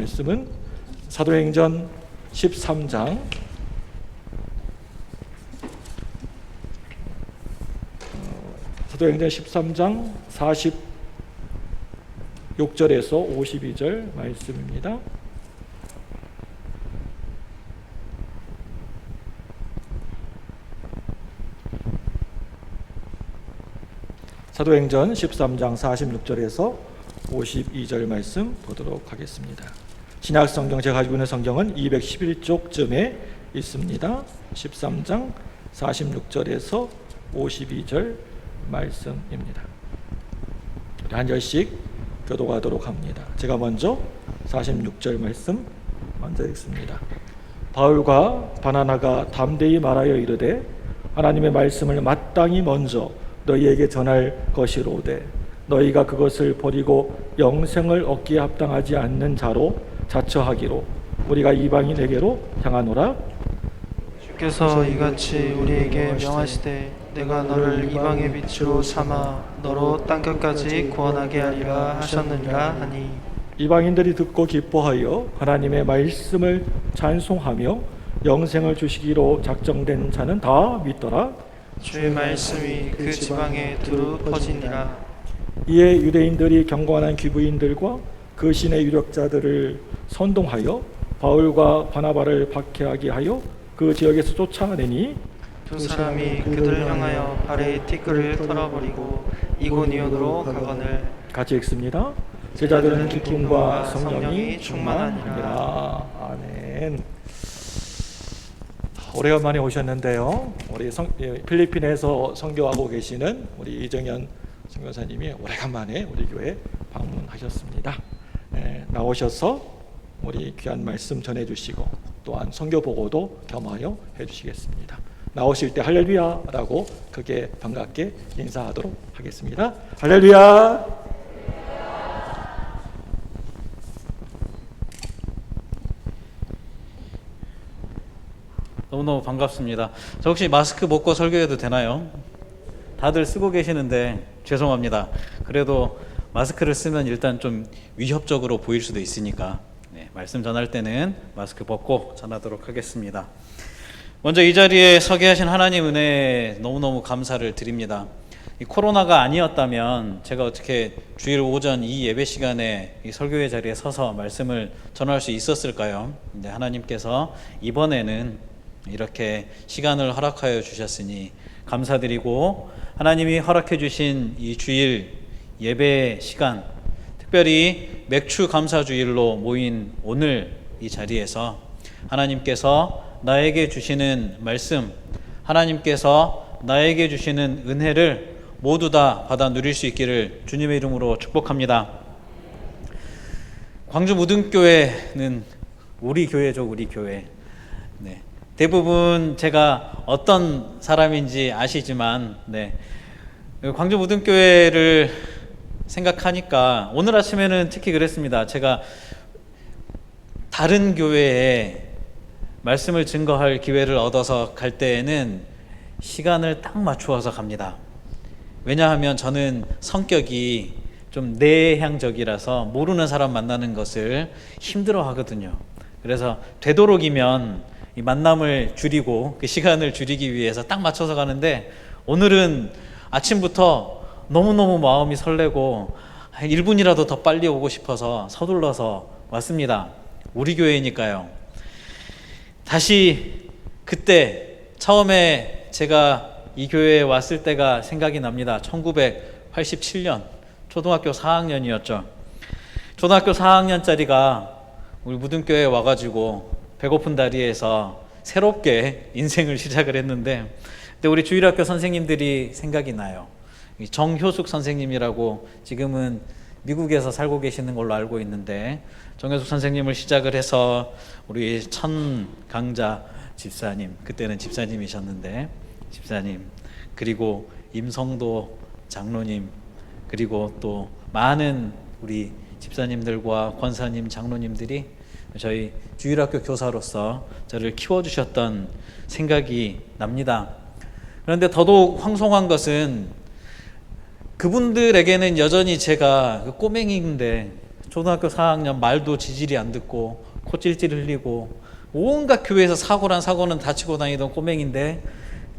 말씀은 사도행전 13장 46절에서 52절 말씀입니다. 사도행전 13장 46절에서 52절 말씀 보도록 하겠습니다. 신약 성경, 제가 가지고 있는 성경은 211쪽쯤에 있습니다. 13장 46절에서 52절 말씀입니다. 한 절씩 교독하도록 합니다. 제가 먼저 46절 말씀 먼저 읽습니다. 바울과 바나나가 담대히 말하여 이르되 하나님의 말씀을 마땅히 먼저 너희에게 전할 것이로되 너희가 그것을 버리고 영생을 얻기에 합당하지 않는 자로 자처하기로 우리가 이방인에게로 향하노라. 주께서 이같이 우리에게 명하시되 내가 너를 이방의 빛으로 삼아 너로 땅끝까지 구원하게 하리라 하셨느니라 하니, 이방인들이 듣고 기뻐하여 하나님의 말씀을 찬송하며 영생을 주시기로 작정된 자는 다 믿더라. 주의 말씀이 그 지방에 두루 퍼지니라. 이에 유대인들이 경건한 귀부인들과 그 신의 유력자들을 선동하여 바울과 바나바를 박해하게 하여 그 지역에서 쫓아내니 두 사람이 그들을 향하여 발에 티끌을 털어버리고 이고니온으로 가거늘. 같이 읽습니다. 제자들은 기쁨과 성령이 충만하니라. 아멘. 오래간만에 오셨는데요. 우리 필리핀에서 선교하고 계시는 우리 이정현 선교사님이 오래간만에 우리 교회 방문하셨습니다. 나오셔서 우리 귀한 말씀 전해주시고 또한 선교 보고도 겸하여 해주시겠습니다. 나오실 때 할렐루야라고 크게 반갑게 인사하도록 하겠습니다. 할렐루야. 너무너무 반갑습니다. 저 혹시 마스크 벗고 설교해도 되나요? 다들 쓰고 계시는데 죄송합니다. 그래도 마스크를 쓰면 일단 좀 위협적으로 보일 수도 있으니까 말씀 전할 때는 마스크 벗고 전하도록 하겠습니다. 먼저 이 자리에 서게 하신 하나님 은혜 너무너무 감사를 드립니다. 이 코로나가 아니었다면 제가 어떻게 주일 오전 이 예배 시간에 이 설교회 자리에 서서 말씀을 전할 수 있었을까요? 근데 하나님께서 이번에는 이렇게 시간을 허락하여 주셨으니 감사드리고, 하나님이 허락해 주신 이 주일 예배 시간, 특별히 맥주 감사주일로 모인 오늘 이 자리에서 하나님께서 나에게 주시는 말씀, 하나님께서 나에게 주시는 은혜를 모두 다 받아 누릴 수 있기를 주님의 이름으로 축복합니다. 광주 무등교회는 우리 교회죠, 우리 교회. 대부분 제가 어떤 사람인지 아시지만 광주 무등교회를 생각하니까 오늘 아침에는 특히 그랬습니다. 제가 다른 교회에 말씀을 증거할 기회를 얻어서 갈 때에는 시간을 딱 맞추어서 갑니다. 왜냐하면 저는 성격이 좀 내향적이라서 모르는 사람 만나는 것을 힘들어 하거든요. 그래서 되도록이면 이 만남을 줄이고 그 시간을 줄이기 위해서 딱 맞춰서 가는데, 오늘은 아침부터 너무너무 마음이 설레고 1분이라도 더 빨리 오고 싶어서 서둘러서 왔습니다. 우리 교회니까요. 다시 그때 처음에 제가 이 교회에 왔을 때가 생각이 납니다. 1987년 초등학교 4학년이었죠. 초등학교 4학년짜리가 우리 무등교회에 와가지고 배고픈 다리에서 새롭게 인생을 시작을 했는데, 그때 우리 주일학교 선생님들이 생각이 나요. 정효숙 선생님이라고 지금은 미국에서 살고 계시는 걸로 알고 있는데, 정효숙 선생님을 시작을 해서 우리 천강자 집사님, 그때는 집사님이셨는데 집사님, 그리고 임성도 장로님, 그리고 또 많은 우리 집사님들과 권사님, 장로님들이 저희 주일학교 교사로서 저를 키워주셨던 생각이 납니다. 그런데 더더욱 황송한 것은 그분들에게는 여전히 제가 꼬맹이인데 초등학교 4학년 말도 지질이 안 듣고 콧질질 흘리고 온갖 교회에서 사고란 사고는 다치고 다니던 꼬맹인데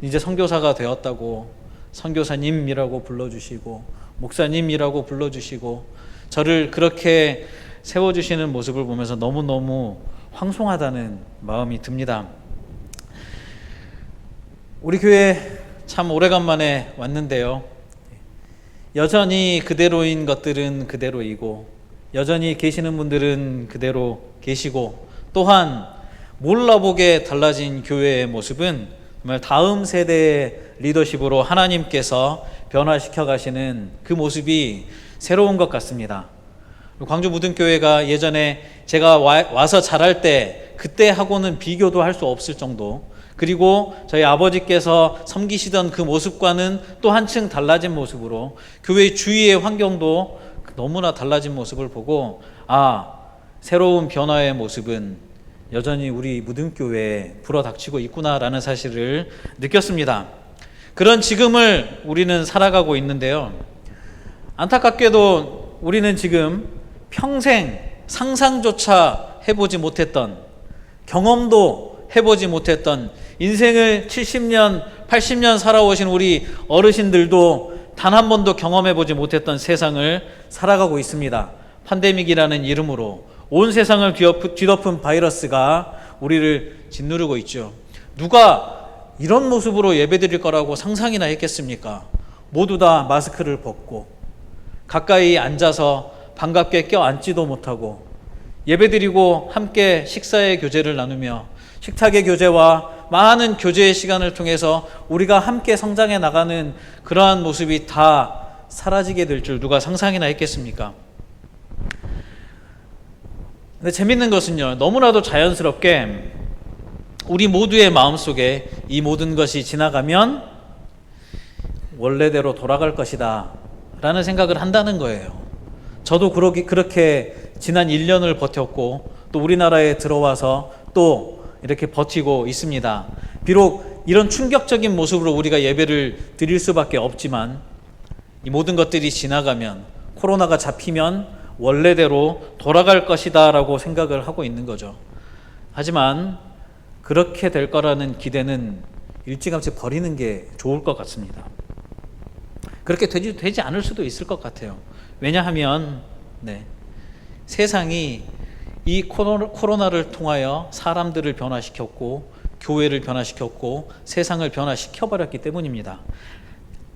이제 선교사가 되었다고 선교사님이라고 불러주시고 목사님이라고 불러주시고 저를 그렇게 세워주시는 모습을 보면서 너무너무 황송하다는 마음이 듭니다. 우리 교회 참 오래간만에 왔는데요. 여전히 그대로인 것들은 그대로이고 여전히 계시는 분들은 그대로 계시고 또한 몰라보게 달라진 교회의 모습은 정말 다음 세대의 리더십으로 하나님께서 변화시켜 가시는 그 모습이 새로운 것 같습니다. 광주 무등교회가 예전에 제가 와서 자랄 때 그때하고는 비교도 할 수 없을 정도, 그리고 저희 아버지께서 섬기시던 그 모습과는 또 한층 달라진 모습으로 교회 주위의 환경도 너무나 달라진 모습을 보고 새로운 변화의 모습은 여전히 우리 무등교회에 불어닥치고 있구나라는 사실을 느꼈습니다. 그런 지금을 우리는 살아가고 있는데요. 안타깝게도 우리는 지금 평생 상상조차 해보지 못했던, 경험도 해보지 못했던, 인생을 70년, 80년 살아오신 우리 어르신들도 단 한 번도 경험해보지 못했던 세상을 살아가고 있습니다. 팬데믹이라는 이름으로 온 세상을 뒤덮은 바이러스가 우리를 짓누르고 있죠. 누가 이런 모습으로 예배드릴 거라고 상상이나 했겠습니까? 모두 다 마스크를 벗고 가까이 앉아서 반갑게 껴앉지도 못하고 예배드리고 함께 식사의 교제를 나누며 식탁의 교제와 많은 교제의 시간을 통해서 우리가 함께 성장해 나가는 그러한 모습이 다 사라지게 될 줄 누가 상상이나 했겠습니까? 근데 재밌는 것은요, 너무나도 자연스럽게 우리 모두의 마음속에 이 모든 것이 지나가면 원래대로 돌아갈 것이다 라는 생각을 한다는 거예요. 저도 그렇게 지난 1년을 버텼고 또 우리나라에 들어와서 또 이렇게 버티고 있습니다. 비록 이런 충격적인 모습으로 우리가 예배를 드릴 수밖에 없지만 이 모든 것들이 지나가면, 코로나가 잡히면 원래대로 돌아갈 것이다 라고 생각을 하고 있는 거죠. 하지만 그렇게 될 거라는 기대는 일찌감치 버리는 게 좋을 것 같습니다. 그렇게 되지 않을 수도 있을 것 같아요. 왜냐하면 세상이 이 코로나를 통하여 사람들을 변화시켰고 교회를 변화시켰고 세상을 변화시켜버렸기 때문입니다.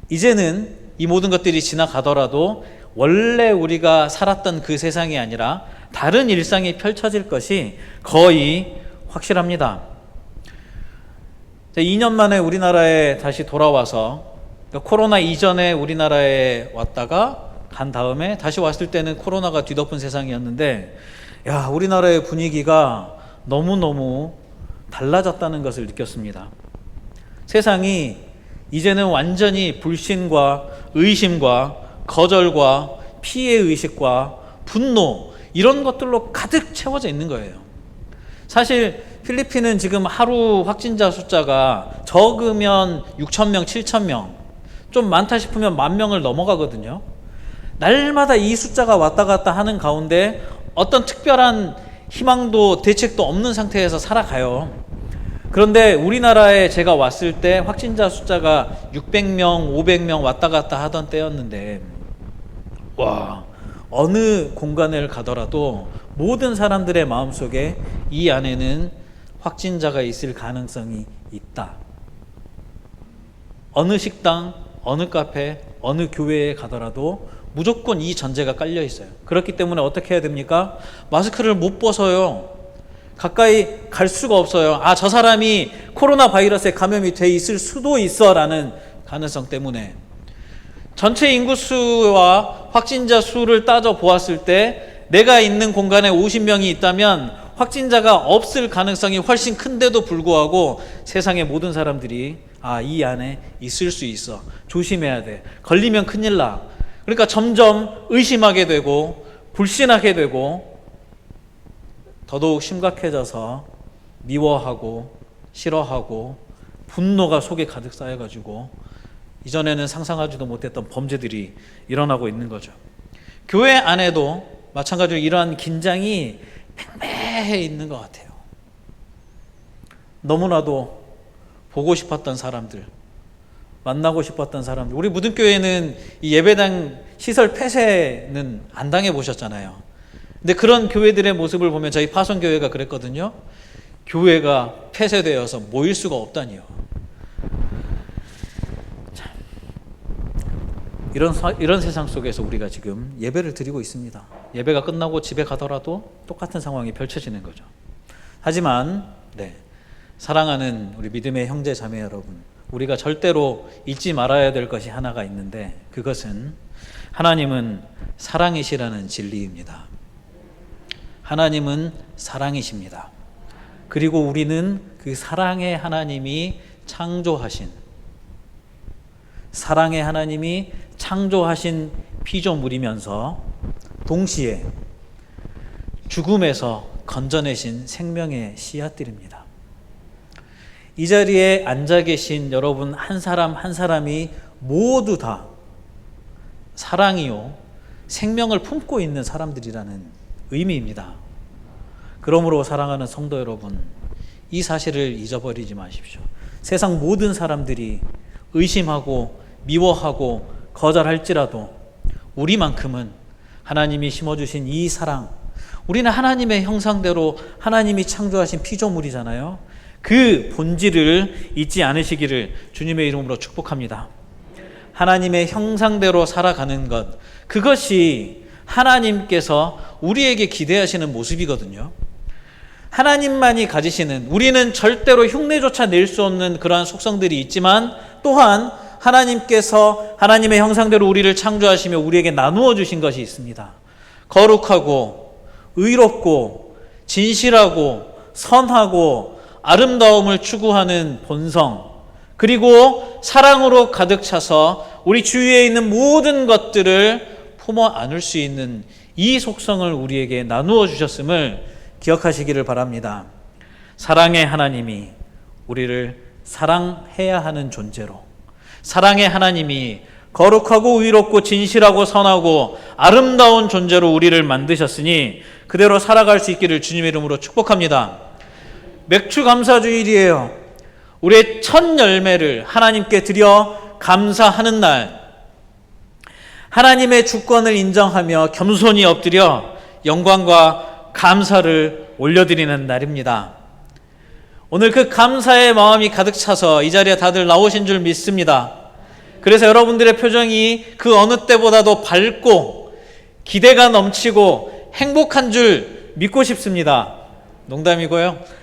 이제는 이 모든 것들이 지나가더라도 원래 우리가 살았던 그 세상이 아니라 다른 일상이 펼쳐질 것이 거의 확실합니다. 2년 만에 우리나라에 다시 돌아와서, 코로나 이전에 우리나라에 왔다가 간 다음에 다시 왔을 때는 코로나가 뒤덮은 세상이었는데, 우리나라의 분위기가 너무너무 달라졌다는 것을 느꼈습니다. 세상이 이제는 완전히 불신과 의심과 거절과 피해의식과 분노, 이런 것들로 가득 채워져 있는 거예요. 사실 필리핀은 지금 하루 확진자 숫자가 적으면 6,000명, 7,000명, 좀 많다 싶으면 10,000명을 넘어가거든요. 날마다 이 숫자가 왔다 갔다 하는 가운데 어떤 특별한 희망도 대책도 없는 상태에서 살아가요. 그런데 우리나라에 제가 왔을 때 확진자 숫자가 600명, 500명 왔다 갔다 하던 때였는데, 어느 공간을 가더라도 모든 사람들의 마음속에 이 안에는 확진자가 있을 가능성이 있다. 어느 식당, 어느 카페, 어느 교회에 가더라도 무조건 이 전제가 깔려 있어요. 그렇기 때문에 어떻게 해야 됩니까? 마스크를 못 벗어요. 가까이 갈 수가 없어요. 저 사람이 코로나 바이러스에 감염이 돼 있을 수도 있어 라는 가능성 때문에. 전체 인구수와 확진자 수를 따져 보았을 때 내가 있는 공간에 50명이 있다면 확진자가 없을 가능성이 훨씬 큰데도 불구하고 세상의 모든 사람들이 이 안에 있을 수 있어, 조심해야 돼, 걸리면 큰일 나. 그러니까 점점 의심하게 되고 불신하게 되고 더더욱 심각해져서 미워하고 싫어하고 분노가 속에 가득 쌓여가지고 이전에는 상상하지도 못했던 범죄들이 일어나고 있는 거죠. 교회 안에도 마찬가지로 이러한 긴장이 팽배해 있는 것 같아요. 너무나도 보고 싶었던 사람들, 만나고 싶었던 사람들. 우리 무등교회는 이 예배당 시설 폐쇄는 안 당해 보셨잖아요. 근데 그런 교회들의 모습을 보면 저희 파송교회가 그랬거든요. 교회가 폐쇄되어서 모일 수가 없다니요. 참, 이런 세상 속에서 우리가 지금 예배를 드리고 있습니다. 예배가 끝나고 집에 가더라도 똑같은 상황이 펼쳐지는 거죠. 하지만 사랑하는 우리 믿음의 형제 자매 여러분, 우리가 절대로 잊지 말아야 될 것이 하나가 있는데, 그것은 하나님은 사랑이시라는 진리입니다. 하나님은 사랑이십니다. 그리고 우리는 그 사랑의 하나님이 창조하신, 사랑의 하나님이 창조하신 피조물이면서 동시에 죽음에서 건져내신 생명의 씨앗들입니다. 이 자리에 앉아 계신 여러분 한 사람 한 사람이 모두 다 사랑이요 생명을 품고 있는 사람들이라는 의미입니다. 그러므로 사랑하는 성도 여러분, 이 사실을 잊어버리지 마십시오. 세상 모든 사람들이 의심하고 미워하고 거절할지라도 우리만큼은 하나님이 심어주신 이 사랑, 우리는 하나님의 형상대로 하나님이 창조하신 피조물이잖아요. 그 본질을 잊지 않으시기를 주님의 이름으로 축복합니다. 하나님의 형상대로 살아가는 것, 그것이 하나님께서 우리에게 기대하시는 모습이거든요. 하나님만이 가지시는, 우리는 절대로 흉내조차 낼 수 없는 그러한 속성들이 있지만, 또한 하나님께서 하나님의 형상대로 우리를 창조하시며 우리에게 나누어 주신 것이 있습니다. 거룩하고 의롭고 진실하고 선하고 아름다움을 추구하는 본성, 그리고 사랑으로 가득 차서 우리 주위에 있는 모든 것들을 품어 안을 수 있는 이 속성을 우리에게 나누어 주셨음을 기억하시기를 바랍니다. 사랑의 하나님이 우리를 사랑해야 하는 존재로, 사랑의 하나님이 거룩하고 의롭고 진실하고 선하고 아름다운 존재로 우리를 만드셨으니 그대로 살아갈 수 있기를 주님의 이름으로 축복합니다. 맥주 감사주일이에요. 우리의 첫 열매를 하나님께 드려 감사하는 날, 하나님의 주권을 인정하며 겸손히 엎드려 영광과 감사를 올려드리는 날입니다. 오늘 그 감사의 마음이 가득 차서 이 자리에 다들 나오신 줄 믿습니다. 그래서 여러분들의 표정이 그 어느 때보다도 밝고 기대가 넘치고 행복한 줄 믿고 싶습니다. 농담이고요.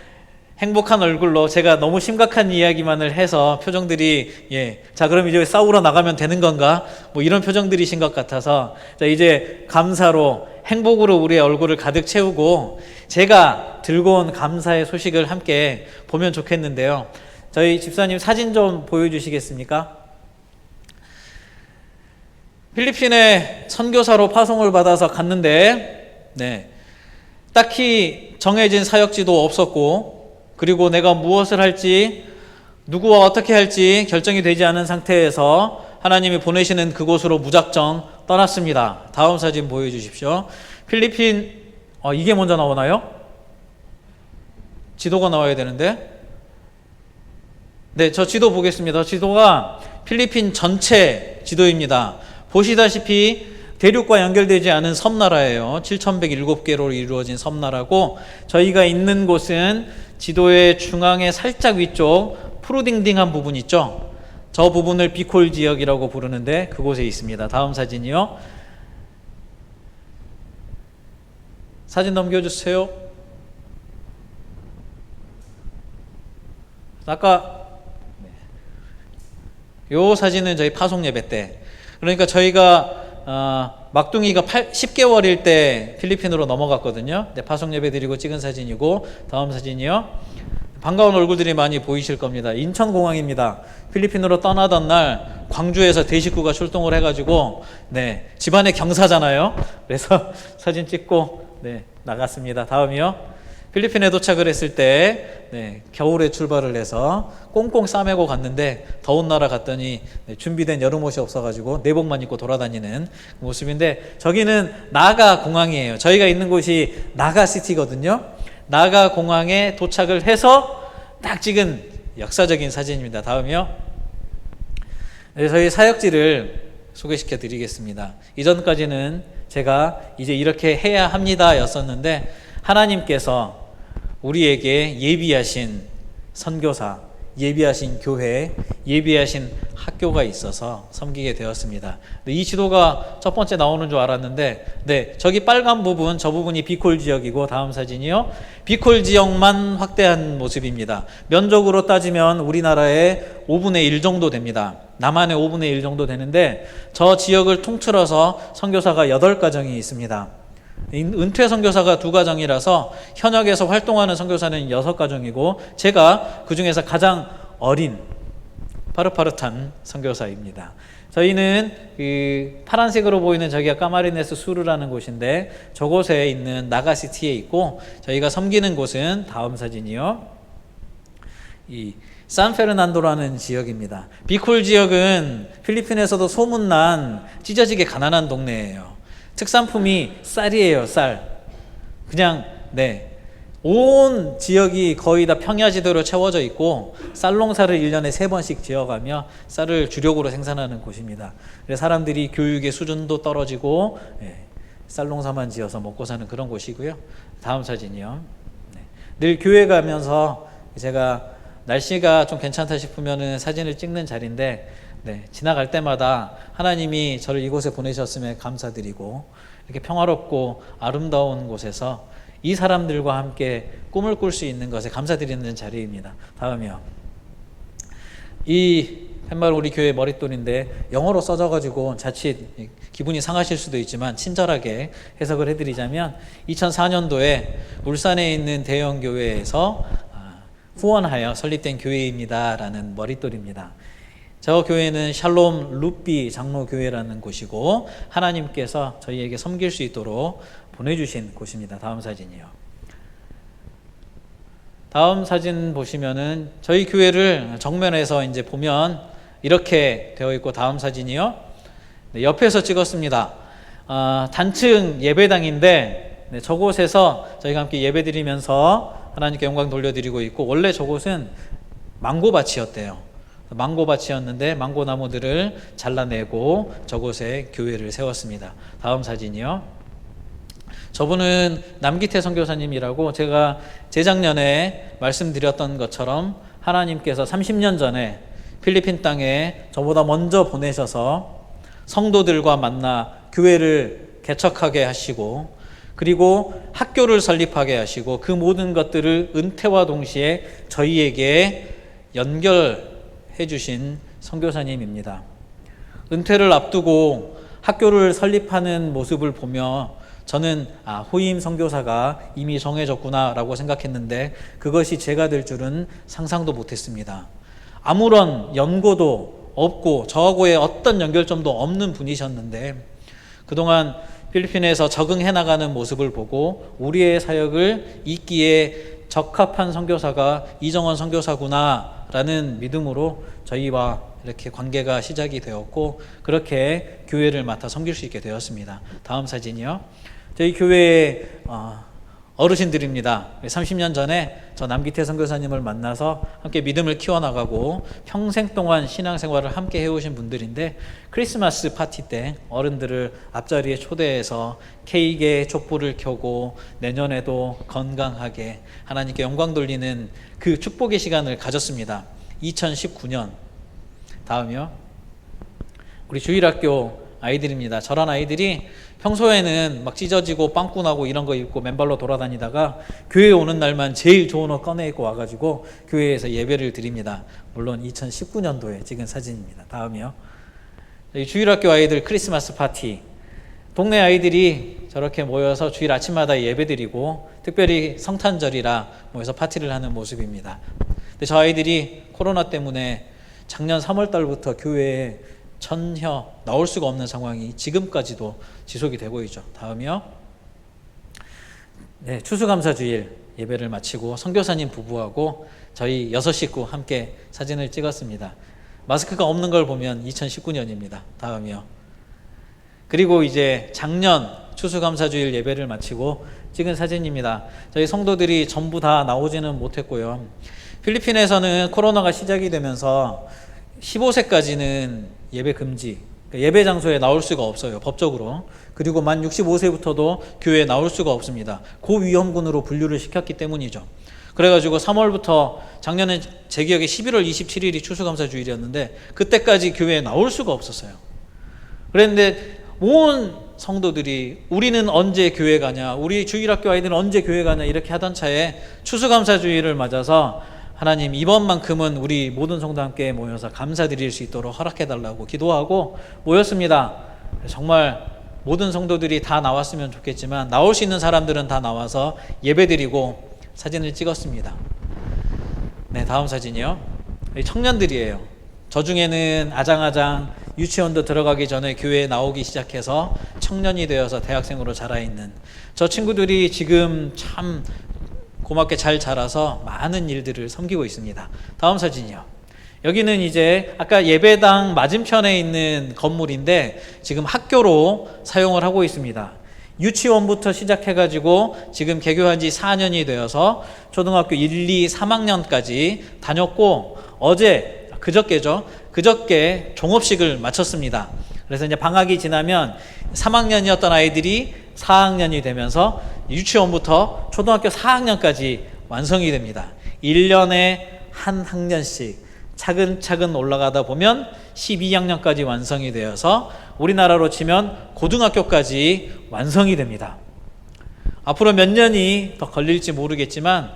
행복한 얼굴로 제가 너무 심각한 이야기만을 해서 표정들이 자 그럼 이제 싸우러 나가면 되는 건가? 뭐 이런 표정들이신 것 같아서 자 이제 감사로 행복으로 우리의 얼굴을 가득 채우고 제가 들고 온 감사의 소식을 함께 보면 좋겠는데요. 저희 집사님 사진 좀 보여주시겠습니까? 필리핀에 선교사로 파송을 받아서 갔는데 딱히 정해진 사역지도 없었고, 그리고 내가 무엇을 할지 누구와 어떻게 할지 결정이 되지 않은 상태에서 하나님이 보내시는 그곳으로 무작정 떠났습니다. 다음 사진 보여주십시오. 필리핀 이게 먼저 나오나요? 지도가 나와야 되는데 저 지도 보겠습니다. 지도가 필리핀 전체 지도입니다. 보시다시피 대륙과 연결되지 않은 섬나라예요. 7,107개로 이루어진 섬나라고, 저희가 있는 곳은 지도의 중앙의 살짝 위쪽 푸르딩딩한 부분 있죠? 저 부분을 비콜 지역이라고 부르는데 그곳에 있습니다. 다음 사진이요. 사진 넘겨주세요. 아까 요 사진은 저희 파송 예배 때, 그러니까 저희가 막둥이가 10개월일 때 필리핀으로 넘어갔거든요. 파송 예배 드리고 찍은 사진이고, 다음 사진이요. 반가운 얼굴들이 많이 보이실 겁니다. 인천공항입니다. 필리핀으로 떠나던 날 광주에서 대식구가 출동을 해가지고 집안의 경사잖아요. 그래서 사진 찍고 나갔습니다. 다음이요. 필리핀에 도착을 했을 때 겨울에 출발을 해서 꽁꽁 싸매고 갔는데 더운 나라 갔더니 준비된 여름 옷이 없어가지고 내복만 입고 돌아다니는 모습인데 저기는 나가 공항이에요. 저희가 있는 곳이 나가 시티거든요. 나가 공항에 도착을 해서 딱 찍은 역사적인 사진입니다. 다음이요. 저희 사역지를 소개시켜 드리겠습니다. 이전까지는 제가 이제 이렇게 해야 합니다 였었는데 하나님께서 우리에게 예비하신 선교사, 예비하신 교회, 예비하신 학교가 있어서 섬기게 되었습니다. 이 지도가 첫 번째 나오는 줄 알았는데 저기 빨간 부분, 저 부분이 비콜 지역이고 다음 사진이요. 비콜 지역만 확대한 모습입니다. 면적으로 따지면 우리나라의 5분의 1 정도 됩니다. 남한의 5분의 1 정도 되는데 저 지역을 통틀어서 선교사가 8가정이 있습니다. 은퇴 선교사가 2가정이라서 현역에서 활동하는 선교사는 6가정이고 제가 그 중에서 가장 어린 파릇파릇한 선교사입니다. 저희는 그 파란색으로 보이는 저기가 까마리네스 수르라는 곳인데 저곳에 있는 나가시티에 있고 저희가 섬기는 곳은 다음 사진이요. 이 산페르난도라는 지역입니다. 비콜 지역은 필리핀에서도 소문난 찢어지게 가난한 동네예요. 특산품이 쌀이에요, 쌀. 그냥 온 지역이 거의 다 평야지대로 채워져 있고 쌀 농사를 1년에 3번씩 지어가며 쌀을 주력으로 생산하는 곳입니다. 그래서 사람들이 교육의 수준도 떨어지고 쌀 농사만 지어서 먹고 사는 그런 곳이고요. 다음 사진이요. 늘 교회 가면서 제가 날씨가 좀 괜찮다 싶으면 사진을 찍는 자리인데 지나갈 때마다 하나님이 저를 이곳에 보내셨음에 감사드리고 이렇게 평화롭고 아름다운 곳에서 이 사람들과 함께 꿈을 꿀 수 있는 것에 감사드리는 자리입니다. 다음이요. 이 팻말 우리 교회 머릿돌인데 영어로 써져가지고 자칫 기분이 상하실 수도 있지만 친절하게 해석을 해드리자면 2004년도에 울산에 있는 대형 교회에서 후원하여 설립된 교회입니다 라는 머릿돌입니다. 저 교회는 샬롬 루비 장로교회라는 곳이고 하나님께서 저희에게 섬길 수 있도록 보내주신 곳입니다. 다음 사진이요. 다음 사진 보시면은 저희 교회를 정면에서 이제 보면 이렇게 되어 있고 다음 사진이요. 옆에서 찍었습니다. 단층 예배당인데 저곳에서 저희가 함께 예배드리면서 하나님께 영광 돌려드리고 있고 원래 저곳은 망고밭이었대요. 망고밭이었는데 망고나무들을 잘라내고 저곳에 교회를 세웠습니다. 다음 사진이요. 저분은 남기태 선교사님이라고 제가 재작년에 말씀드렸던 것처럼 하나님께서 30년 전에 필리핀 땅에 저보다 먼저 보내셔서 성도들과 만나 교회를 개척하게 하시고 그리고 학교를 설립하게 하시고 그 모든 것들을 은퇴와 동시에 저희에게 연결해 주신 선교사님입니다. 은퇴를 앞두고 학교를 설립하는 모습을 보며 저는 후임 선교사가 이미 정해졌구나 라고 생각했는데 그것이 제가 될 줄은 상상도 못했습니다. 아무런 연고도 없고 저하고의 어떤 연결점도 없는 분이셨는데 그동안 필리핀에서 적응해 나가는 모습을 보고 우리의 사역을 잇기에 적합한 선교사가 이정원 선교사구나 라는 믿음으로 저희와 이렇게 관계가 시작이 되었고 그렇게 교회를 맡아 섬길 수 있게 되었습니다. 다음 사진이요. 저희 교회의 어르신들입니다. 30년 전에 저 남기태 선교사님을 만나서 함께 믿음을 키워나가고 평생 동안 신앙생활을 함께 해오신 분들인데 크리스마스 파티 때 어른들을 앞자리에 초대해서 케이크에 촛불을 켜고 내년에도 건강하게 하나님께 영광 돌리는 그 축복의 시간을 가졌습니다. 2019년. 다음이요. 우리 주일학교 아이들입니다. 저런 아이들이 평소에는 막 찢어지고 빵꾸 나고 이런 거 입고 맨발로 돌아다니다가 교회에 오는 날만 제일 좋은 옷 꺼내 입고 와가지고 교회에서 예배를 드립니다. 물론 2019년도에 찍은 사진입니다. 다음이요. 주일학교 아이들 크리스마스 파티. 동네 아이들이 저렇게 모여서 주일 아침마다 예배 드리고 특별히 성탄절이라 모여서 파티를 하는 모습입니다. 근데 저 아이들이 코로나 때문에 작년 3월 달부터 교회에 전혀 나올 수가 없는 상황이 지금까지도 지속이 되고 있죠. 다음이요. 추수감사주일 예배를 마치고 선교사님 부부하고 저희 6식구 함께 사진을 찍었습니다. 마스크가 없는 걸 보면 2019년입니다. 다음이요. 그리고 이제 작년 추수감사주일 예배를 마치고 찍은 사진입니다. 저희 성도들이 전부 다 나오지는 못했고요. 필리핀에서는 코로나가 시작이 되면서 15세까지는 예배 금지, 그러니까 예배 장소에 나올 수가 없어요, 법적으로. 그리고 만 65세부터도 교회에 나올 수가 없습니다. 고위험군으로 분류를 시켰기 때문이죠. 그래가지고 3월부터 작년에 제 기억에 11월 27일이 추수감사주일이었는데 그때까지 교회에 나올 수가 없었어요. 그랬는데 온 성도들이 우리는 언제 교회 가냐, 우리 주일학교 아이들은 언제 교회 가냐 이렇게 하던 차에 추수감사주일을 맞아서 하나님 이번만큼은 우리 모든 성도 함께 모여서 감사드릴 수 있도록 허락해달라고 기도하고 모였습니다. 정말 모든 성도들이 다 나왔으면 좋겠지만 나올 수 있는 사람들은 다 나와서 예배드리고 사진을 찍었습니다. 네, 다음 사진이요. 청년들이에요. 저 중에는 아장아장 유치원도 들어가기 전에 교회에 나오기 시작해서 청년이 되어서 대학생으로 자라있는 저 친구들이 지금 참 고맙게 잘 자라서 많은 일들을 섬기고 있습니다. 다음 사진이요. 여기는 이제 아까 예배당 맞은편에 있는 건물인데 지금 학교로 사용을 하고 있습니다. 유치원부터 시작해가지고 지금 개교한 지 4년이 되어서 초등학교 1, 2, 3학년까지 다녔고 그저께 종업식을 마쳤습니다. 그래서 이제 방학이 지나면 3학년이었던 아이들이 4학년이 되면서 유치원부터 초등학교 4학년까지 완성이 됩니다. 1년에 한 학년씩 차근차근 올라가다 보면 12학년까지 완성이 되어서 우리나라로 치면 고등학교까지 완성이 됩니다. 앞으로 몇 년이 더 걸릴지 모르겠지만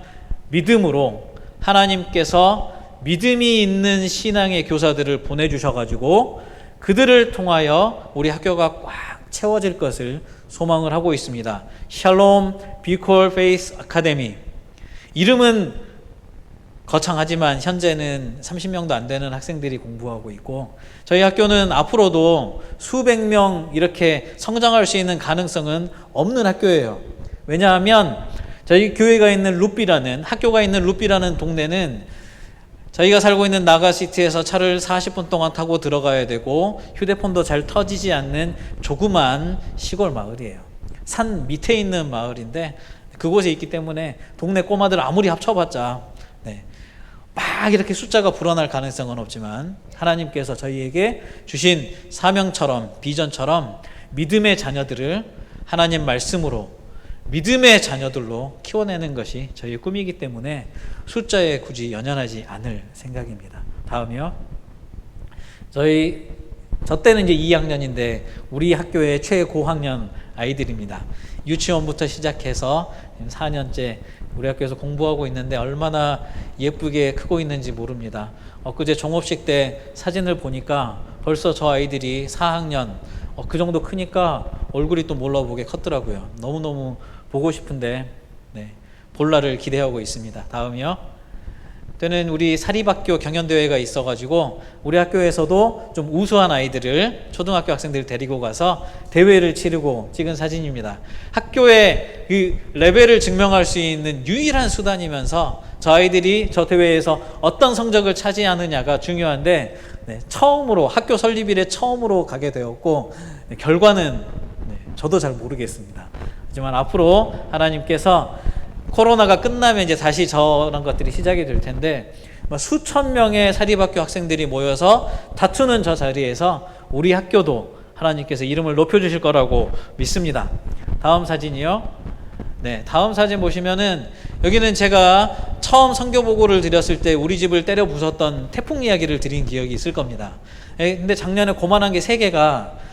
믿음으로 하나님께서 믿음이 있는 신앙의 교사들을 보내주셔가지고 그들을 통하여 우리 학교가 꽉 채워질 것을 소망을 하고 있습니다. 샬롬 비콜 페이스 아카데미. 이름은 거창하지만 현재는 30명도 안 되는 학생들이 공부하고 있고 저희 학교는 앞으로도 수백 명 이렇게 성장할 수 있는 가능성은 없는 학교예요. 왜냐하면 저희 교회가 있는 학교가 있는 루비라는 동네는 저희가 살고 있는 나가시티에서 차를 40분 동안 타고 들어가야 되고 휴대폰도 잘 터지지 않는 조그만 시골 마을이에요. 산 밑에 있는 마을인데 그곳에 있기 때문에 동네 꼬마들 아무리 합쳐봤자 막 이렇게 숫자가 불어날 가능성은 없지만 하나님께서 저희에게 주신 사명처럼 비전처럼 믿음의 자녀들을 하나님 말씀으로 믿음의 자녀들로 키워내는 것이 저희의 꿈이기 때문에 숫자에 굳이 연연하지 않을 생각입니다. 다음이요. 저 때는 이제 2학년인데 우리 학교의 최고학년 아이들입니다. 유치원부터 시작해서 4년째 우리 학교에서 공부하고 있는데 얼마나 예쁘게 크고 있는지 모릅니다. 엊그제 종업식 때 사진을 보니까 벌써 저 아이들이 4학년 그 정도 크니까 얼굴이 또 몰라보게 컸더라고요. 너무너무 보고 싶은데 볼 날을 기대하고 있습니다. 다음이요. 때는 우리 사립학교 경연대회가 있어가지고 우리 학교에서도 좀 우수한 아이들을 초등학교 학생들을 데리고 가서 대회를 치르고 찍은 사진입니다. 학교의 그 레벨을 증명할 수 있는 유일한 수단이면서 저 아이들이 저 대회에서 어떤 성적을 차지하느냐가 중요한데 처음으로 학교 설립 이래 처음으로 가게 되었고 결과는 저도 잘 모르겠습니다. 하지만 앞으로 하나님께서 코로나가 끝나면 이제 다시 저런 것들이 시작이 될 텐데 수천 명의 사립학교 학생들이 모여서 다투는 저 자리에서 우리 학교도 하나님께서 이름을 높여주실 거라고 믿습니다. 다음 사진이요. 다음 사진 보시면은 여기는 제가 처음 선교보고를 드렸을 때 우리 집을 때려 부쉈던 태풍 이야기를 드린 기억이 있을 겁니다. 근데 작년에 고만한 게 3개가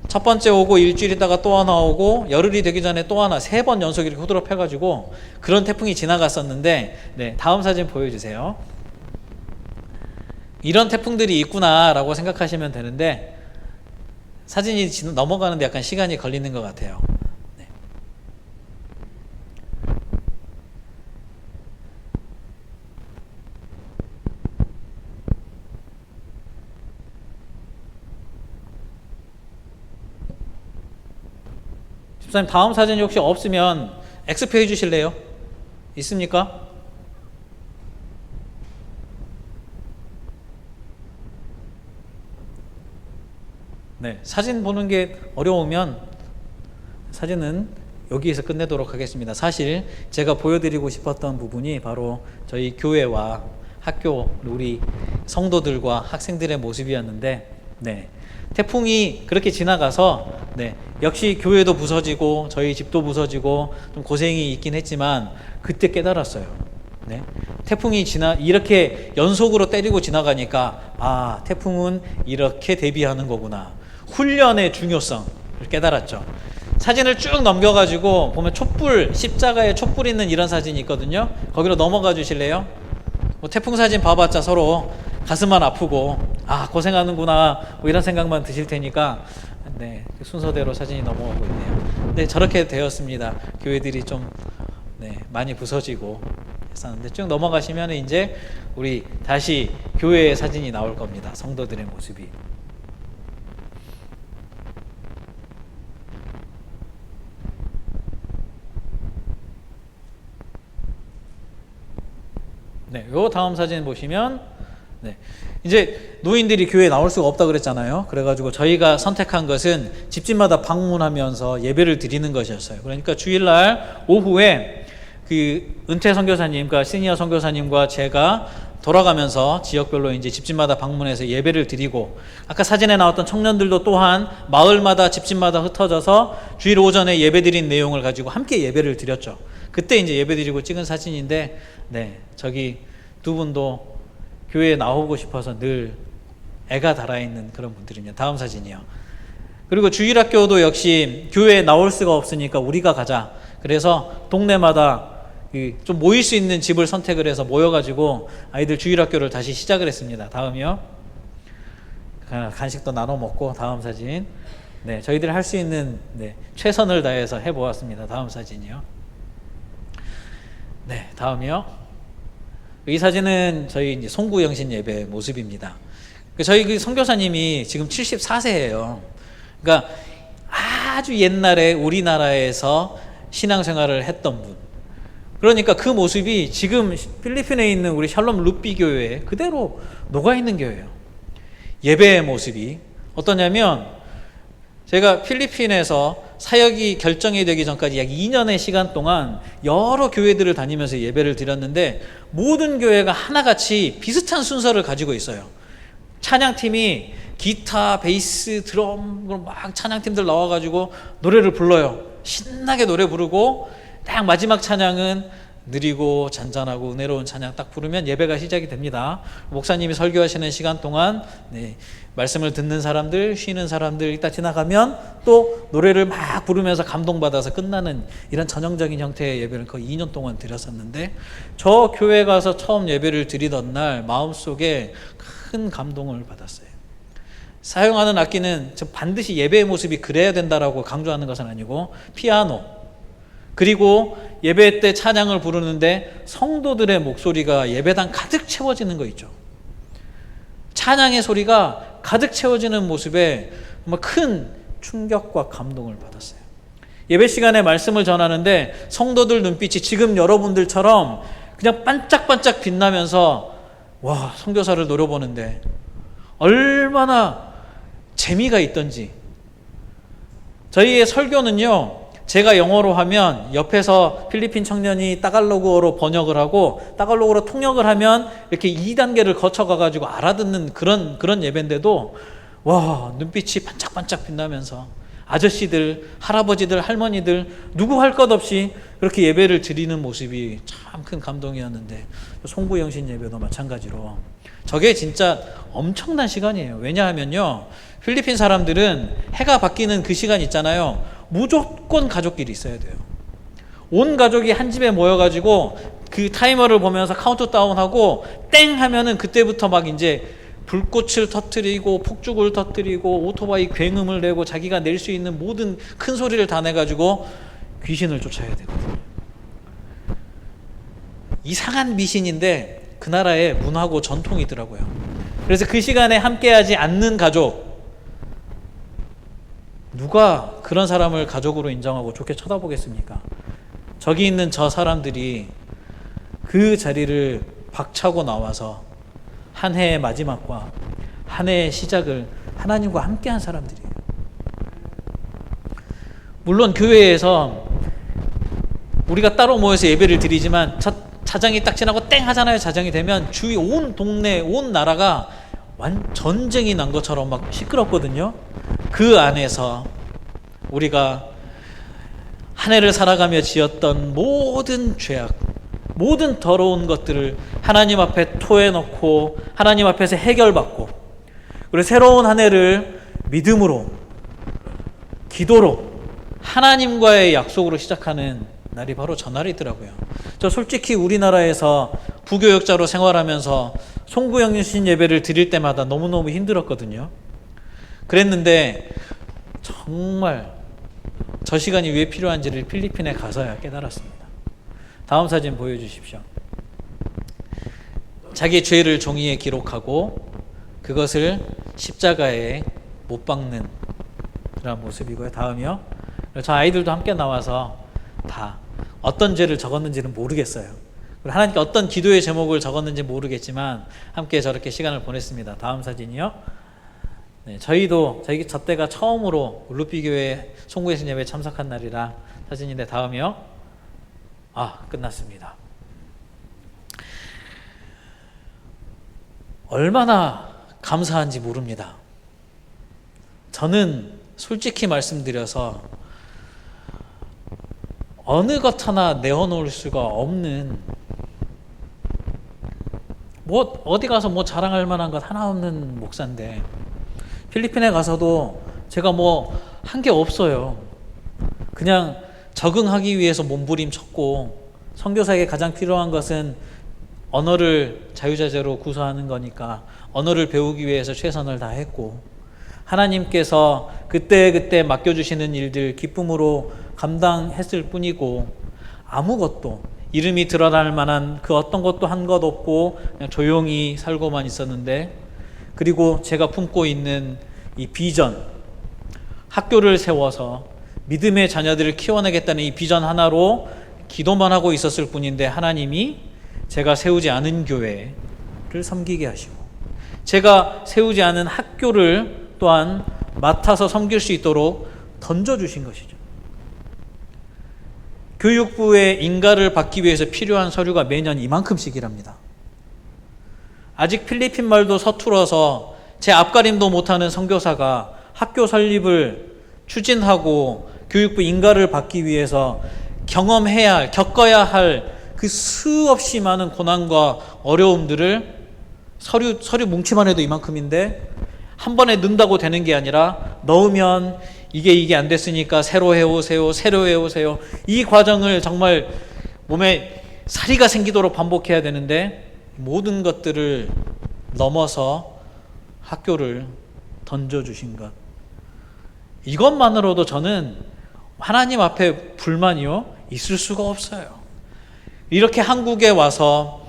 첫 번째 오고 일주일 있다가 또 하나 오고 열흘이 되기 전에 또 하나 3번 연속 이렇게 후드럽 해가지고 그런 태풍이 지나갔었는데 다음 사진 보여주세요. 이런 태풍들이 있구나라고 생각하시면 되는데 사진이 넘어가는데 약간 시간이 걸리는 것 같아요. 집사님 다음 사진이 혹시 없으면 X표 해주실래요? 있습니까? 네, 사진 보는 게 어려우면 사진은 여기에서 끝내도록 하겠습니다. 사실 제가 보여드리고 싶었던 부분이 바로 저희 교회와 학교, 우리 성도들과 학생들의 모습이었는데, 네, 태풍이 그렇게 지나가서 네, 역시 교회도 부서지고 저희 집도 부서지고 좀 고생이 있긴 했지만 그때 깨달았어요. 네, 태풍이 이렇게 연속으로 때리고 지나가니까 아, 태풍은 이렇게 대비하는 거구나. 훈련의 중요성을 깨달았죠. 사진을 쭉 넘겨가지고 보면 촛불, 십자가에 촛불 있는 이런 사진이 있거든요. 거기로 넘어가 주실래요? 뭐 태풍 사진 봐봤자 서로 가슴만 아프고 아, 고생하는구나 뭐 이런 생각만 드실 테니까 네, 순서대로 사진이 넘어가고 있네요. 네, 저렇게 되었습니다. 교회들이 좀 네, 많이 부서지고 했었는데 쭉 넘어가시면 이제 우리 다시 교회의 사진이 나올 겁니다. 성도들의 모습이. 네, 요 다음 사진 보시면 네, 이제 노인들이 교회에 나올 수가 없다 그랬잖아요. 그래가지고 저희가 선택한 것은 집집마다 방문하면서 예배를 드리는 것이었어요. 그러니까 주일날 오후에 그 은퇴 선교사님과 시니어 선교사님과 제가 돌아가면서 지역별로 이제 집집마다 방문해서 예배를 드리고, 아까 사진에 나왔던 청년들도 또한 마을마다 집집마다 흩어져서 주일 오전에 예배 드린 내용을 가지고 함께 예배를 드렸죠. 그때 이제 예배 드리고 찍은 사진인데, 네, 저기 두 분도 교회에 나오고 싶어서 늘 애가 달아있는 그런 분들입니다. 다음 사진이요. 그리고 주일학교도 역시 교회에 나올 수가 없으니까 우리가 가자. 그래서 동네마다 좀 모일 수 있는 집을 선택을 해서 모여가지고 아이들 주일학교를 다시 시작을 했습니다. 다음이요. 간식도 나눠 먹고. 다음 사진. 네, 저희들 할 수 있는 네, 최선을 다해서 해보았습니다. 다음 사진이요. 네, 다음이요. 이 사진은 저희 이제 송구영신 예배 모습입니다. 저희 그 선교사님이 지금 74세예요. 그러니까 아주 옛날에 우리나라에서 신앙생활을 했던 분. 그러니까 그 모습이 지금 필리핀에 있는 우리 샬롬 루피 교회에 그대로 녹아있는 교회예요. 예배의 모습이 어떠냐면, 제가 필리핀에서 사역이 결정이 되기 전까지 약 2년의 시간 동안 여러 교회들을 다니면서 예배를 드렸는데, 모든 교회가 하나같이 비슷한 순서를 가지고 있어요. 찬양팀이 기타, 베이스, 드럼 막 찬양팀들 나와가지고 노래를 불러요. 신나게 노래 부르고 딱 마지막 찬양은 느리고 잔잔하고 은혜로운 찬양 딱 부르면 예배가 시작이 됩니다. 목사님이 설교하시는 시간 동안 네, 말씀을 듣는 사람들, 쉬는 사람들 이따 지나가면 또 노래를 막 부르면서 감동받아서 끝나는 이런 전형적인 형태의 예배를 거의 2년 동안 드렸었는데, 저 교회 가서 처음 예배를 드리던 날 마음속에 큰 감동을 받았어요. 사용하는 악기는 반드시 예배의 모습이 그래야 된다라고 강조하는 것은 아니고, 피아노, 그리고 예배 때 찬양을 부르는데 성도들의 목소리가 예배당 가득 채워지는 거 있죠. 찬양의 소리가 가득 채워지는 모습에 정말 큰 충격과 감동을 받았어요. 예배 시간에 말씀을 전하는데 성도들 눈빛이 지금 여러분들처럼 그냥 반짝반짝 빛나면서 와, 선교사를 노려보는데 얼마나 재미가 있던지. 저희의 설교는요, 제가 영어로 하면 옆에서 필리핀 청년이 따갈로그어로 번역을 하고 따갈로그로 통역을 하면 이렇게 2단계를 거쳐가가지고 알아듣는 그런 예배인데도 와, 눈빛이 반짝반짝 빛나면서 아저씨들, 할아버지들, 할머니들 누구 할 것 없이 그렇게 예배를 드리는 모습이 참 큰 감동이었는데, 송구영신 예배도 마찬가지로 저게 진짜 엄청난 시간이에요. 왜냐하면요, 필리핀 사람들은 해가 바뀌는 그 시간 있잖아요. 무조건 가족끼리 있어야 돼요. 온 가족이 한 집에 모여가지고 그 타이머를 보면서 카운트다운하고 땡 하면은 그때부터 막 이제 불꽃을 터뜨리고 폭죽을 터뜨리고 오토바이 굉음을 내고 자기가 낼 수 있는 모든 큰 소리를 다 내가지고 귀신을 쫓아야 되거든요. 이상한 미신인데 그 나라의 문화고 전통이더라고요. 그래서 그 시간에 함께하지 않는 가족, 누가 그런 사람을 가족으로 인정하고 좋게 쳐다보겠습니까? 저기 있는 저 사람들이 그 자리를 박차고 나와서 한 해의 마지막과 한 해의 시작을 하나님과 함께한 사람들이에요. 물론 교회에서 우리가 따로 모여서 예배를 드리지만 자정이 딱 지나고 땡 하잖아요. 자정이 되면 주위 온 동네, 온 나라가 전쟁이 난 것처럼 막 시끄럽거든요. 그 안에서 우리가 한 해를 살아가며 지었던 모든 죄악, 모든 더러운 것들을 하나님 앞에 토해놓고 하나님 앞에서 해결받고, 그리고 새로운 한 해를 믿음으로, 기도로, 하나님과의 약속으로 시작하는 날이 바로 저 날이더라고요. 저 솔직히 우리나라에서 부교역자로 생활하면서 송구영신 예배를 드릴 때마다 너무너무 힘들었거든요. 그랬는데 정말 저 시간이 왜 필요한지를 필리핀에 가서야 깨달았습니다. 다음 사진 보여주십시오. 자기 죄를 종이에 기록하고 그것을 십자가에 못 박는 그런 모습이고요. 다음이요. 저 아이들도 함께 나와서 다 어떤 죄를 적었는지는 모르겠어요. 하나님께 어떤 기도의 제목을 적었는지 모르겠지만 함께 저렇게 시간을 보냈습니다. 다음 사진이요. 네, 저 때가 처음으로 루피교회 송구예신 예배에 참석한 날이라 사진인데, 다음이요. 끝났습니다. 얼마나 감사한지 모릅니다. 저는 솔직히 말씀드려서 어느 것 하나 내어놓을 수가 없는, 어디 가서 자랑할 만한 것 하나 없는 목사인데, 필리핀에 가서도 제가 한 게 없어요. 그냥 적응하기 위해서 몸부림쳤고, 선교사에게 가장 필요한 것은 언어를 자유자재로 구사하는 거니까 언어를 배우기 위해서 최선을 다했고, 하나님께서 그때 맡겨주시는 일들 기쁨으로 감당했을 뿐이고, 아무것도 이름이 드러날 만한 그 어떤 것도 한 것 없고 그냥 조용히 살고만 있었는데, 그리고 제가 품고 있는 이 비전, 학교를 세워서 믿음의 자녀들을 키워내겠다는 이 비전 하나로 기도만 하고 있었을 뿐인데, 하나님이 제가 세우지 않은 교회를 섬기게 하시고 제가 세우지 않은 학교를 또한 맡아서 섬길 수 있도록 던져주신 것이죠. 교육부의 인가를 받기 위해서 필요한 서류가 매년 이만큼씩이랍니다. 아직 필리핀 말도 서툴어서 제 앞가림도 못하는 선교사가 학교 설립을 추진하고 교육부 인가를 받기 위해서 겪어야 할 그 수없이 많은 고난과 어려움들을 서류 뭉치만 해도 이만큼인데 한 번에 넣는다고 되는 게 아니라, 넣으면 이게 안 됐으니까 새로 해오세요. 이 과정을 정말 몸에 사리가 생기도록 반복해야 되는데, 모든 것들을 넘어서 학교를 던져주신 것, 이것만으로도 저는 하나님 앞에 불만이요 있을 수가 없어요. 이렇게 한국에 와서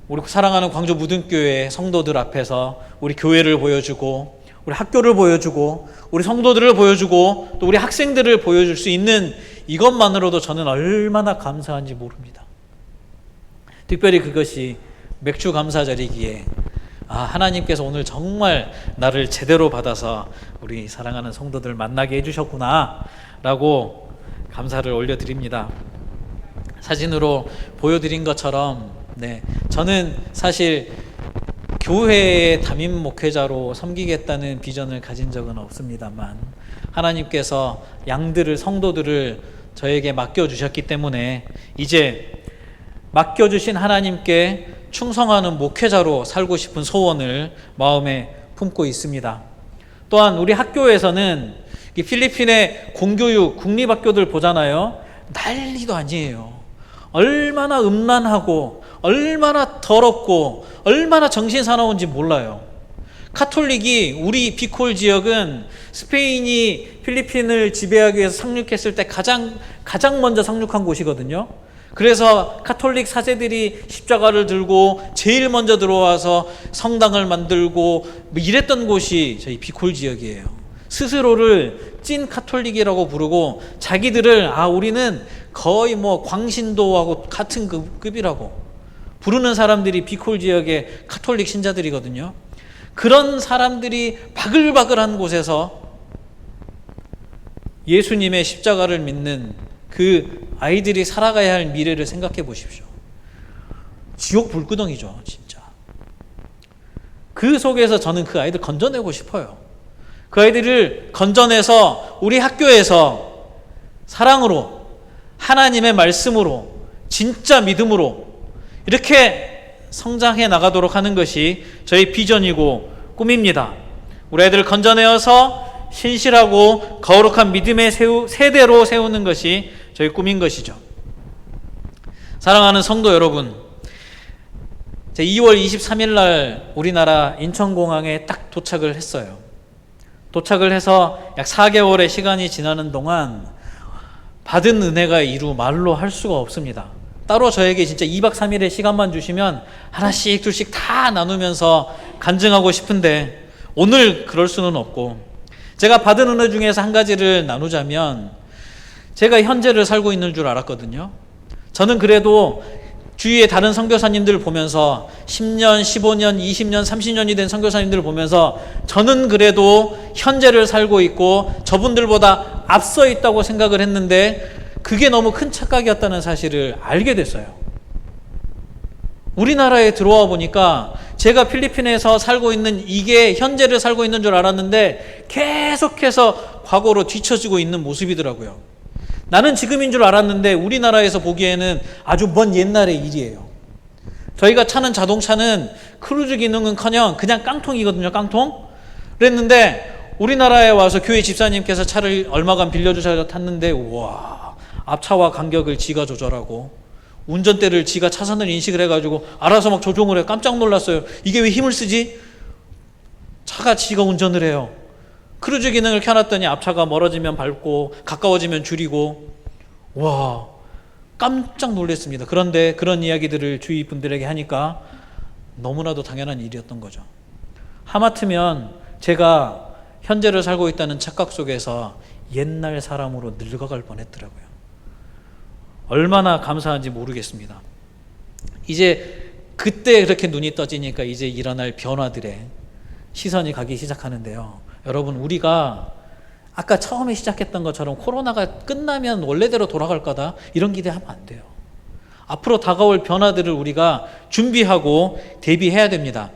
우리 사랑하는 광주 무등교회 성도들 앞에서 우리 교회를 보여주고, 우리 학교를 보여주고, 우리 성도들을 보여주고, 또 우리 학생들을 보여줄 수 있는 이것만으로도 저는 얼마나 감사한지 모릅니다. 특별히 그것이 맥주 감사절이기에 하나님께서 오늘 정말 나를 제대로 받아서 우리 사랑하는 성도들 만나게 해주셨구나 라고 감사를 올려드립니다. 사진으로 보여드린 것처럼 저는 사실 교회의 담임 목회자로 섬기겠다는 비전을 가진 적은 없습니다만, 하나님께서 양들을, 성도들을 저에게 맡겨주셨기 때문에 이제 맡겨주신 하나님께 충성하는 목회자로 살고 싶은 소원을 마음에 품고 있습니다. 또한 우리 학교에서는 필리핀의 공교육, 국립학교들 보잖아요. 난리도 아니에요. 얼마나 음란하고 얼마나 더럽고 얼마나 정신사나운지 몰라요. 카톨릭이, 우리 비콜 지역은 스페인이 필리핀을 지배하기 위해서 상륙했을 때 가장 먼저 상륙한 곳이거든요. 그래서 카톨릭 사제들이 십자가를 들고 제일 먼저 들어와서 성당을 만들고 이랬던 곳이 저희 비콜 지역이에요. 스스로를 찐 카톨릭이라고 부르고, 자기들을 우리는 거의 광신도하고 같은 급이라고. 부르는 사람들이 비콜 지역의 카톨릭 신자들이거든요. 그런 사람들이 바글바글한 곳에서 예수님의 십자가를 믿는 그 아이들이 살아가야 할 미래를 생각해 보십시오. 지옥 불구덩이죠, 진짜. 그 속에서 저는 그 아이들 건져내고 싶어요. 그 아이들을 건져내서 우리 학교에서 사랑으로, 하나님의 말씀으로, 진짜 믿음으로 이렇게 성장해 나가도록 하는 것이 저희 비전이고 꿈입니다. 우리 아이들을 건져내어서 신실하고 거룩한 믿음의 세대로 세우는 것이 저희 꿈인 것이죠. 사랑하는 성도 여러분, 2월 23일 날 우리나라 인천공항에 딱 도착을 했어요. 도착을 해서 약 4개월의 시간이 지나는 동안 받은 은혜가 이루 말로 할 수가 없습니다. 따로 저에게 진짜 2박 3일의 시간만 주시면 하나씩 둘씩 다 나누면서 간증하고 싶은데 오늘 그럴 수는 없고, 제가 받은 은혜 중에서 한 가지를 나누자면, 제가 현재를 살고 있는 줄 알았거든요. 저는 그래도 주위에 다른 선교사님들을 보면서 10년, 15년, 20년, 30년이 된 선교사님들을 보면서 저는 그래도 현재를 살고 있고 저분들보다 앞서 있다고 생각을 했는데 그게 너무 큰 착각이었다는 사실을 알게 됐어요. 우리나라에 들어와 보니까 제가 필리핀에서 살고 있는 이게 현재를 살고 있는 줄 알았는데 계속해서 과거로 뒤처지고 있는 모습이더라고요. 나는 지금인 줄 알았는데 우리나라에서 보기에는 아주 먼 옛날의 일이에요. 저희가 타는 자동차는 크루즈 기능은커녕 그냥 깡통이거든요. 깡통. 그랬는데 우리나라에 와서 교회 집사님께서 차를 얼마간 빌려주셔서 탔는데, 와, 앞차와 간격을 지가 조절하고 운전대를 지가 차선을 인식을 해가지고 알아서 막 조종을 해요. 깜짝 놀랐어요. 이게 왜 힘을 쓰지? 차가 지가 운전을 해요. 크루즈 기능을 켜놨더니 앞차가 멀어지면 밟고 가까워지면 줄이고, 와, 깜짝 놀랐습니다. 그런데 그런 이야기들을 주위 분들에게 하니까 너무나도 당연한 일이었던 거죠. 하마터면 제가 현재를 살고 있다는 착각 속에서 옛날 사람으로 늙어갈 뻔했더라고요. 얼마나 감사한지 모르겠습니다. 이제 그때 그렇게 눈이 떠지니까 이제 일어날 변화들에 시선이 가기 시작하는데요. 여러분, 우리가 아까 처음에 시작했던 것처럼 코로나가 끝나면 원래대로 돌아갈 거다 이런 기대하면 안 돼요. 앞으로 다가올 변화들을 우리가 준비하고 대비해야 됩니다.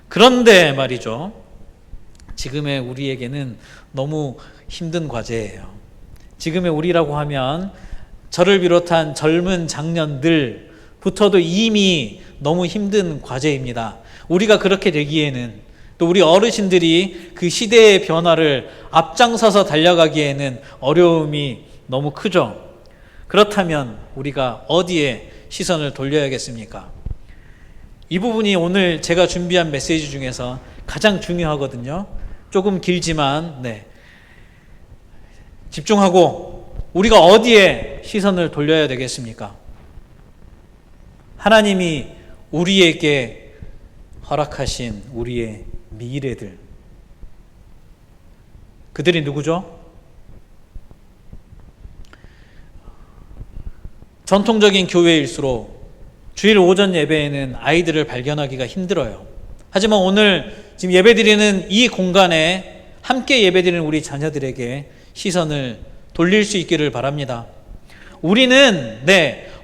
그런데 말이죠, 지금의 우리에게는 너무 힘든 과제예요. 지금의 우리라고 하면 저를 비롯한 젊은 장년들부터도 이미 너무 힘든 과제입니다. 우리가 그렇게 되기에는, 또 우리 어르신들이 그 시대의 변화를 앞장서서 달려가기에는 어려움이 너무 크죠. 그렇다면 우리가 어디에 시선을 돌려야겠습니까? 이 부분이 오늘 제가 준비한 메시지 중에서 가장 중요하거든요. 조금 길지만 집중하고 우리가 어디에 시선을 돌려야 되겠습니까? 하나님이 우리에게 허락하신 우리의 미래들, 그들이 누구죠? 전통적인 교회일수록 주일 오전 예배에는 아이들을 발견하기가 힘들어요. 하지만 오늘 지금 예배드리는 이 공간에 함께 예배드리는 우리 자녀들에게 시선을 돌릴 수 있기를 바랍니다. 우리는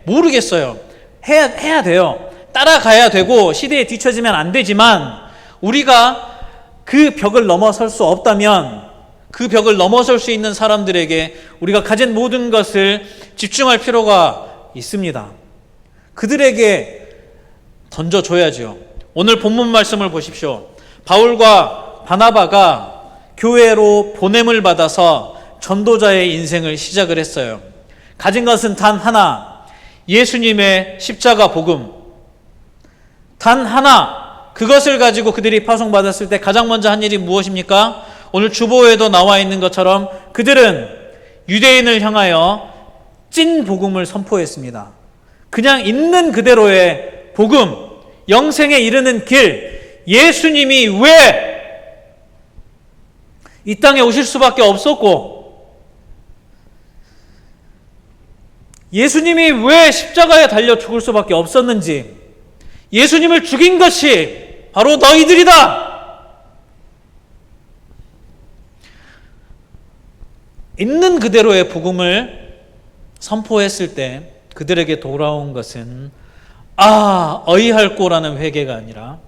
모르겠어요. 해야 돼요. 따라가야 되고 시대에 뒤처지면 안 되지만, 우리가 그 벽을 넘어설 수 없다면 그 벽을 넘어설 수 있는 사람들에게 우리가 가진 모든 것을 집중할 필요가 있습니다. 그들에게 던져줘야죠. 오늘 본문 말씀을 보십시오. 바울과 바나바가 교회로 보냄을 받아서 전도자의 인생을 시작을 했어요. 가진 것은 단 하나, 예수님의 십자가 복음. 단 하나, 그것을 가지고 그들이 파송받았을 때 가장 먼저 한 일이 무엇입니까? 오늘 주보에도 나와 있는 것처럼 그들은 유대인을 향하여 찐 복음을 선포했습니다. 그냥 있는 그대로의 복음, 영생에 이르는 길, 예수님이 왜 이 땅에 오실 수밖에 없었고, 예수님이 왜 십자가에 달려 죽을 수밖에 없었는지, 예수님을 죽인 것이 바로 너희들이다. 있는 그대로의 복음을 선포했을 때 그들에게 돌아온 것은 어이할꼬라는 회개가 아니라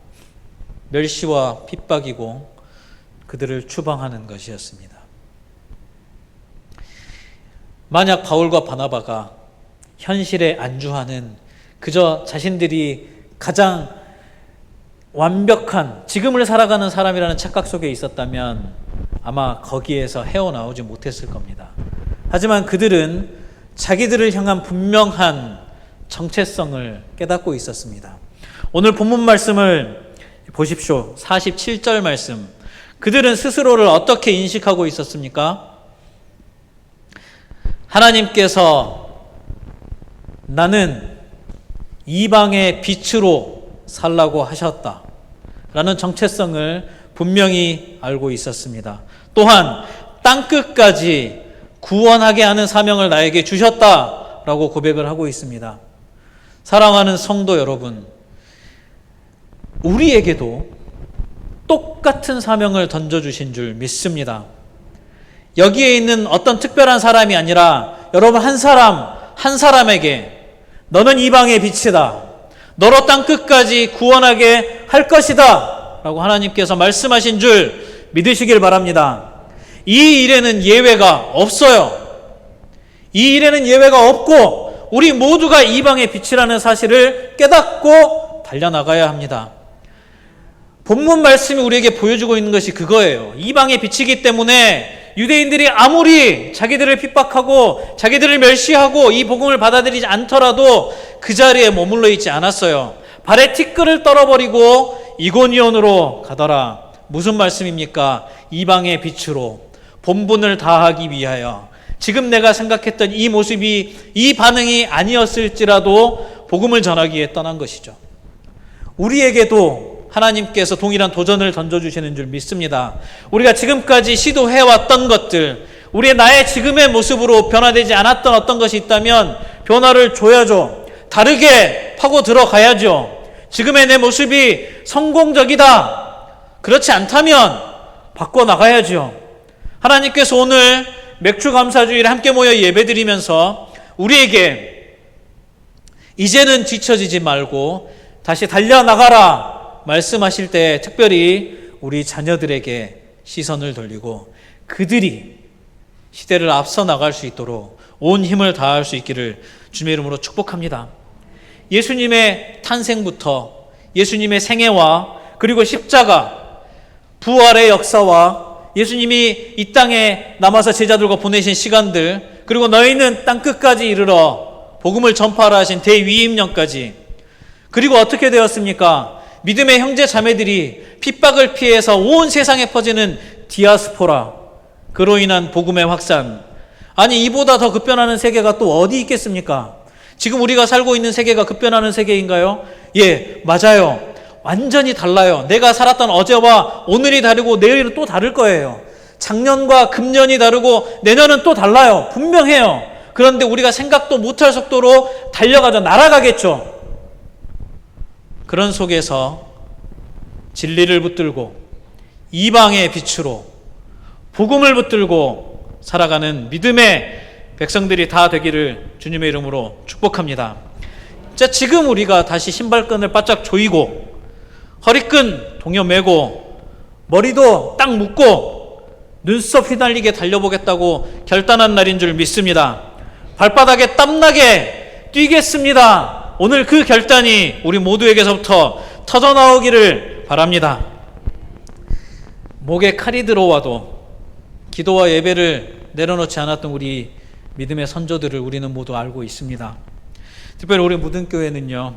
멸시와 핍박이고 그들을 추방하는 것이었습니다. 만약 바울과 바나바가 현실에 안주하는 그저 자신들이 가장 완벽한 지금을 살아가는 사람이라는 착각 속에 있었다면 아마 거기에서 헤어나오지 못했을 겁니다. 하지만 그들은 자기들을 향한 분명한 정체성을 깨닫고 있었습니다. 오늘 본문 말씀을 보십시오. 47절 말씀. 그들은 스스로를 어떻게 인식하고 있었습니까? 하나님께서 나는 이방의 빛으로 살라고 하셨다 라는 정체성을 분명히 알고 있었습니다. 또한 땅끝까지 구원하게 하는 사명을 나에게 주셨다라고 고백을 하고 있습니다. 사랑하는 성도 여러분, 우리에게도 똑같은 사명을 던져주신 줄 믿습니다. 여기에 있는 어떤 특별한 사람이 아니라 여러분 한 사람에게 너는 이방의 빛이다. 너로 땅끝까지 구원하게 할 것이다. 라고 하나님께서 말씀하신 줄 믿으시길 바랍니다. 이 일에는 예외가 없어요. 이 일에는 예외가 없고 우리 모두가 이방의 빛이라는 사실을 깨닫고 달려나가야 합니다. 본문 말씀이 우리에게 보여주고 있는 것이 그거예요. 이방의 빛이기 때문에 유대인들이 아무리 자기들을 핍박하고 자기들을 멸시하고 이 복음을 받아들이지 않더라도 그 자리에 머물러 있지 않았어요. 발에 티끌을 떨어버리고 이고니온으로 가더라. 무슨 말씀입니까? 이방의 빛으로 본분을 다하기 위하여. 지금 내가 생각했던 이 모습이 이 반응이 아니었을지라도 복음을 전하기 위해 떠난 것이죠. 우리에게도 하나님께서 동일한 도전을 던져주시는 줄 믿습니다. 우리가 지금까지 시도해왔던 것들, 우리의 나의 지금의 모습으로 변화되지 않았던 어떤 것이 있다면 변화를 줘야죠. 다르게 파고 들어가야죠. 지금의 내 모습이 성공적이다. 그렇지 않다면 바꿔나가야죠. 하나님께서 오늘 맥주감사주일에 함께 모여 예배드리면서 우리에게 이제는 뒤처지지 말고 다시 달려나가라 말씀하실 때 특별히 우리 자녀들에게 시선을 돌리고 그들이 시대를 앞서 나갈 수 있도록 온 힘을 다할 수 있기를 주님의 이름으로 축복합니다. 예수님의 탄생부터 예수님의 생애와 그리고 십자가, 부활의 역사와 예수님이 이 땅에 남아서 제자들과 보내신 시간들, 그리고 너희는 땅끝까지 이르러 복음을 전파하라 하신 대위임령까지, 그리고 어떻게 되었습니까? 믿음의 형제 자매들이 핍박을 피해서 온 세상에 퍼지는 디아스포라, 그로 인한 복음의 확산. 아니 이보다 더 급변하는 세계가 또 어디 있겠습니까? 지금 우리가 살고 있는 세계가 급변하는 세계인가요? 예, 맞아요. 완전히 달라요. 내가 살았던 어제와 오늘이 다르고 내일은 또 다를 거예요. 작년과 금년이 다르고 내년은 또 달라요. 분명해요. 그런데 우리가 생각도 못할 속도로 달려가죠. 날아가겠죠. 그런 속에서 진리를 붙들고 이방의 빛으로 복음을 붙들고 살아가는 믿음의 백성들이 다 되기를 주님의 이름으로 축복합니다. 자, 지금 우리가 다시 신발끈을 바짝 조이고 허리끈 동여 매고 머리도 딱 묶고 눈썹 휘날리게 달려보겠다고 결단한 날인 줄 믿습니다. 발바닥에 땀나게 뛰겠습니다. 오늘 그 결단이 우리 모두에게서부터 터져나오기를 바랍니다. 목에 칼이 들어와도 기도와 예배를 내려놓지 않았던 우리 믿음의 선조들을 우리는 모두 알고 있습니다. 특별히 우리 무등교회는요,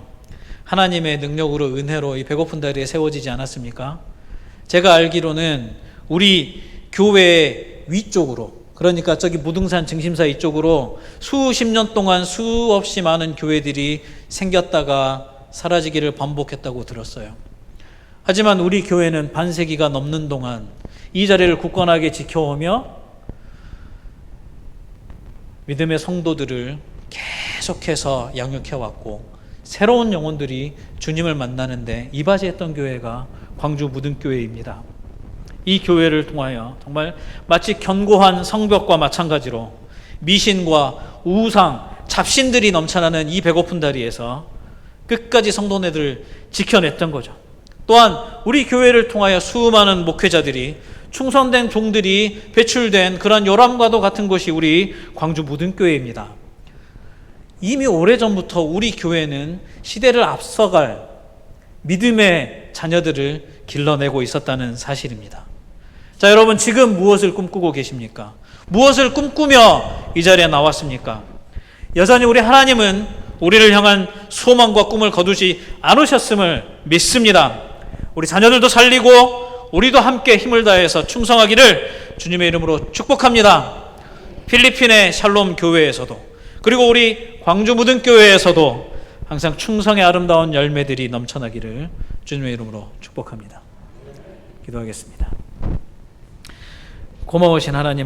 하나님의 능력으로 은혜로 이 배고픈 다리에 세워지지 않았습니까? 제가 알기로는 우리 교회 위쪽으로, 그러니까 저기 무등산 증심사 이쪽으로 수십 년 동안 수없이 많은 교회들이 생겼다가 사라지기를 반복했다고 들었어요. 하지만 우리 교회는 반세기가 넘는 동안 이 자리를 굳건하게 지켜오며 믿음의 성도들을 계속해서 양육해왔고 새로운 영혼들이 주님을 만나는데 이바지했던 교회가 광주 무등교회입니다. 이 교회를 통하여 정말 마치 견고한 성벽과 마찬가지로 미신과 우상, 잡신들이 넘쳐나는 이 배고픈 다리에서 끝까지 성도네들을 지켜냈던 거죠. 또한 우리 교회를 통하여 수많은 목회자들이 충성된 종들이 배출된 그런 요람과도 같은 곳이 우리 광주 무등교회입니다. 이미 오래전부터 우리 교회는 시대를 앞서갈 믿음의 자녀들을 길러내고 있었다는 사실입니다. 자, 여러분 지금 무엇을 꿈꾸고 계십니까? 무엇을 꿈꾸며 이 자리에 나왔습니까? 여전히 우리 하나님은 우리를 향한 소망과 꿈을 거두지 않으셨음을 믿습니다. 우리 자녀들도 살리고 우리도 함께 힘을 다해서 충성하기를 주님의 이름으로 축복합니다. 필리핀의 샬롬 교회에서도 그리고 우리 광주 무등교회에서도 항상 충성의 아름다운 열매들이 넘쳐나기를 주님의 이름으로 축복합니다. 기도하겠습니다. 고마우신 하나님,